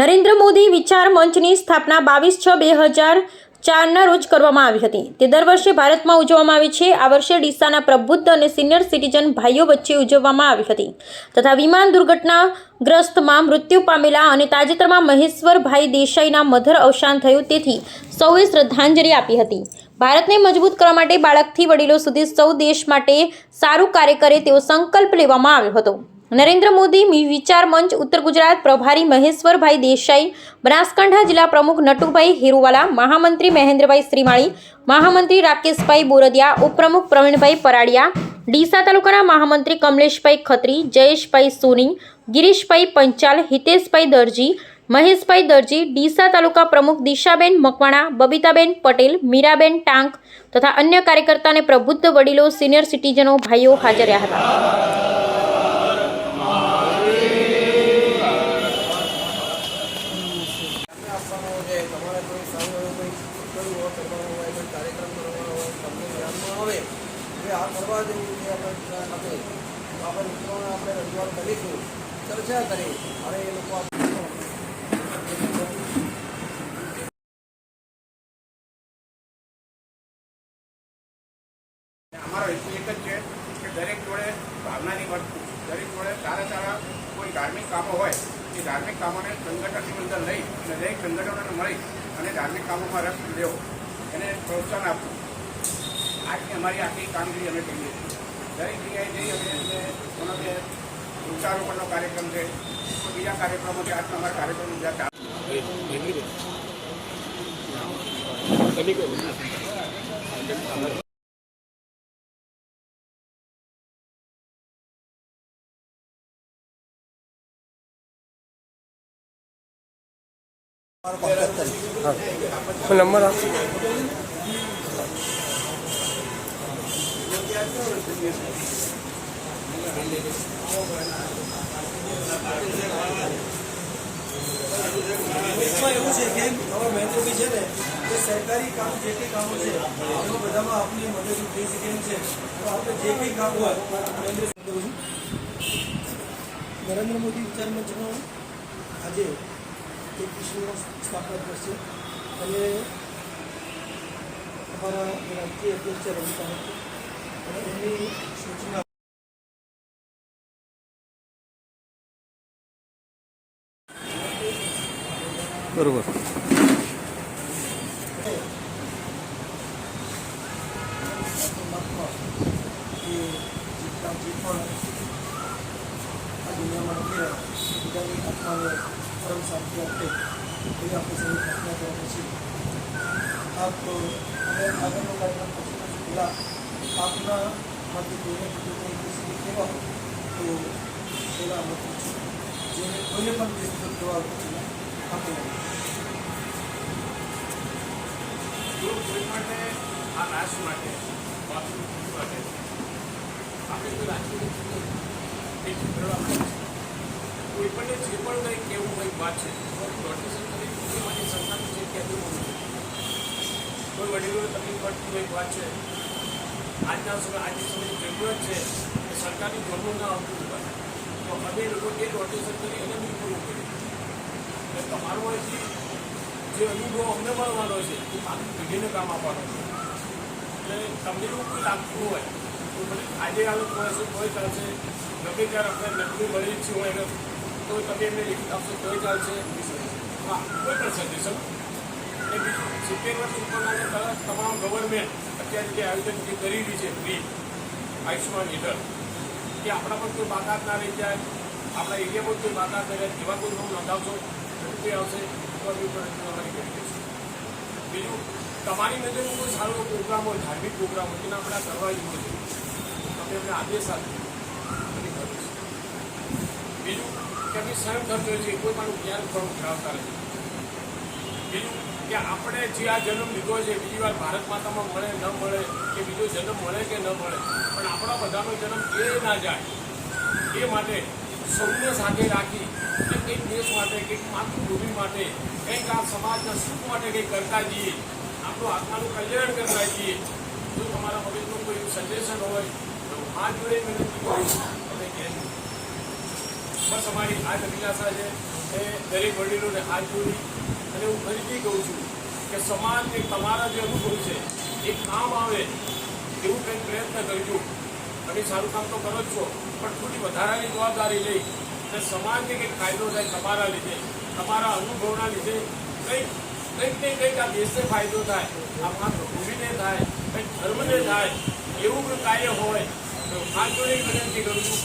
નરેન્દ્ર મોદી વિચાર મંચની સ્થાપના 22/6/2004ના રોજ કરવામાં આવી હતી. તે દર વર્ષે ભારતમાં ઉજવવામાં આવે છે. આ વર્ષે ડીસાના પ્રબુદ્ધ અને સિનિયર સિટીઝન ભાઈઓ વચ્ચે ઉજવવામાં આવી હતી તથા વિમાન દુર્ઘટનાગ્રસ્તમાં મૃત્યુ પામેલા અને તાજેતરમાં મહેશ્વરભાઈ દેસાઈના મધર અવસાન થયું, તેથી સૌએ શ્રદ્ધાંજલિ આપી હતી. ભારતને મજબૂત કરવા માટે બાળકથી વડીલો સુધી સૌ દેશ માટે સારું કાર્ય કરે તેવો સંકલ્પ લેવામાં આવ્યો હતો. નરેન્દ્ર મોદી વિચાર મંચ ઉત્તર ગુજરાત પ્રભારી મહેશ્વરભાઈ દેસાઈ, બનાસકાંઠા જિલ્લા પ્રમુખ નટુભાઈ હેરુવાલા, મહામંત્રી મહેન્દ્રભાઈ શ્રીમાળી, મહામંત્રી રાકેશભાઈ બોરદિયા, ઉપપ્રમુખ પ્રવીણભાઈ પરાડિયા, ડીસા તાલુકાના મહામંત્રી કમલેશભાઈ ખત્રી, જયેશભાઈ સોની, ગિરીશભાઈ પંચાલ, હિતેશભાઈ દરજી, મહેશભાઈ દરજી, ડીસા તાલુકા પ્રમુખ દિશાબેન મકવાણા, બબીતાબેન પટેલ, મીરાબેન ટાંક તથા અન્ય કાર્યકર્તા અને પ્રબુદ્ધ વડીલો, સિનિયર સિટીઝનો ભાઈઓ હાજર રહ્યા હતા. આ કરવા જેવું છે. આપણે મિત્રોને આપણે રજૂઆત કરીશું, ચર્ચા કરી અને એ લોકો અમારો હેતુ એક જ છે કે દરેક જોડે ભાવનાની વર્તવું, દરેક જોડે સારા કોઈ ધાર્મિક કામો હોય એ ધાર્મિક કામોને સંગઠનની અંદર લઈ અને દરેક સંગઠનોને મળી અને ધાર્મિક કામોમાં રસ લેવો, એને પ્રોત્સાહન આપવું. આજની અમારી આખી કામગીરી અમે કરીએ છીએ. દરેક જગ્યાએ જઈ અમે જે વૃક્ષારોપણનો કાર્યક્રમ છે, બીજા કાર્યક્રમો છે. આજનો અમારા કાર્યક્રમ બીજા ચાલુ. નંબર આપો. એવું છે કે હવે મહેન્દ્રભાઈ છે ને એ સરકારી કામ જે કંઈ કામો છે એમાં બધામાં આપની મદદ થઈ શકે એમ છે. તો આપણે જે કંઈ કામ હોય નરેન્દ્ર મોદી વિચાર મંચનો આજે 21મી સ્થાપના દિવસ છે અને અમારા રાજકીય અધ્યક્ષ રવિતા અને એમની સૂચના બરોબર. જે પણ આ દુનિયામાં નથી રહ્યા બધાની આત્માને પરમ શાંતિ આપે એવી આપણે સૌ પ્રાર્થના કરવા પછી આપ અમે આગળનો કાર્યક્રમ પછી પહેલાં આપના માટે કોઈને કંઈ કહેવા તો પહેલાં આમંત્રણ છે. જેને કોઈને પણ દેશભક્ત કહેવા પછી આપણે કોઈ માટે આ રાષ્ટ્ર માટે માટે આપણે કોઈ રાજકીય કોઈ પણ જે પણ કંઈ કેવું કંઈક વાત છે નોટિફિકેશન કરી માટે સરકારની જે કહેતું કોઈ વડીલોને તકલીફ પડતી કંઈક વાત છે. આજની સમયની જરૂરત છે કે સરકારની જોડવું ના આવતું હોય તો અમે લોકો એ નોટિફિકેશન કરી એને બી પૂરું કર્યું. એટલે તમારો અહીંથી જે અનુભવ અમને મળવાનો છે એ મારી પેઢીને કામ આપવાનો છે. એટલે તમને એવું કોઈ લાગતું હોય તો મને આજે આ લોકો હશે તોય ચાલશે, ગમે ત્યારે આપણે નકલી મળી છીએ હોય એને તો તમે એમને લિખિત આપશો તોય ચાલશે. હા, કોઈ પણ સજેશન. એ બીજું 70 વર્ષ ઉપરના તમામ ગવર્મેન્ટ અત્યારે જે આયોજન જે કરી રહી છે ફ્રી આયુષ્યમાન હેઠળ કે આપણા પણ કોઈ બાકાત ના રહી જાય, આપણા એરિયામાં કોઈ બાકાત ના રહે, જેવા કોઈ નામ નોંધાવશો કોઈ આવશે તો અમારી કરી દઈશું. બીજું તમારી નજરમાં કોઈ સારો પ્રોગ્રામ હોય, ધાર્મિક પ્રોગ્રામ હોય તેના આપણે કરવા જેવું છે તમે એમને આદેશ આપીએ. બીજું કે અમે સ્વયં ખર્ચો છે કોઈ પણ જ્ઞાન પણ ધરાવતા નથી. બીજું કે આપણે જે આ જન્મ લીધો છે બીજી વાર ભારત માતામાં મળે ન મળે કે બીજો જન્મ મળે કે ન મળે પણ આપણા બધાનો જન્મ એ ના જાય એ માટે સૌને સાથે રાખી કે કંઈક દેશ માટે, કંઈક માતૃભૂમિ માટે, કંઈક આ સમાજના સુખ માટે કંઈક કરતા જઈએ, આપણું આત્માનું કલ્યાણ કરતા જઈએ. જો તમારા મગજનું કોઈ સજેશન હોય તો આ જોડે વિનંતી કરીશ તમે કહેજો. બસ અમારી આ જ અભિલાષા છે એ દરેક વડીલોને હાથ જોડી અને હું ફરીથી કહું છું કે સમાજને તમારા જે અનુભવ છે એ કામ આવે એવું કંઈક પ્રયત્ન કરજો. તમે સારું કામ તો કરો જ છો, પણ થોડી વધારાની જવાબદારી લઈ અને સમાજને કંઈક ફાયદો થાય તમારા લીધે, તમારા અનુભવના લીધે કંઈક આ દેશને ફાયદો થાય, આ માત્ર ભૂમિને થાય, કંઈક ધર્મને થાય એવું કોઈ કાર્ય હોય તો હાથ જોડી વિનંતી કરું છું.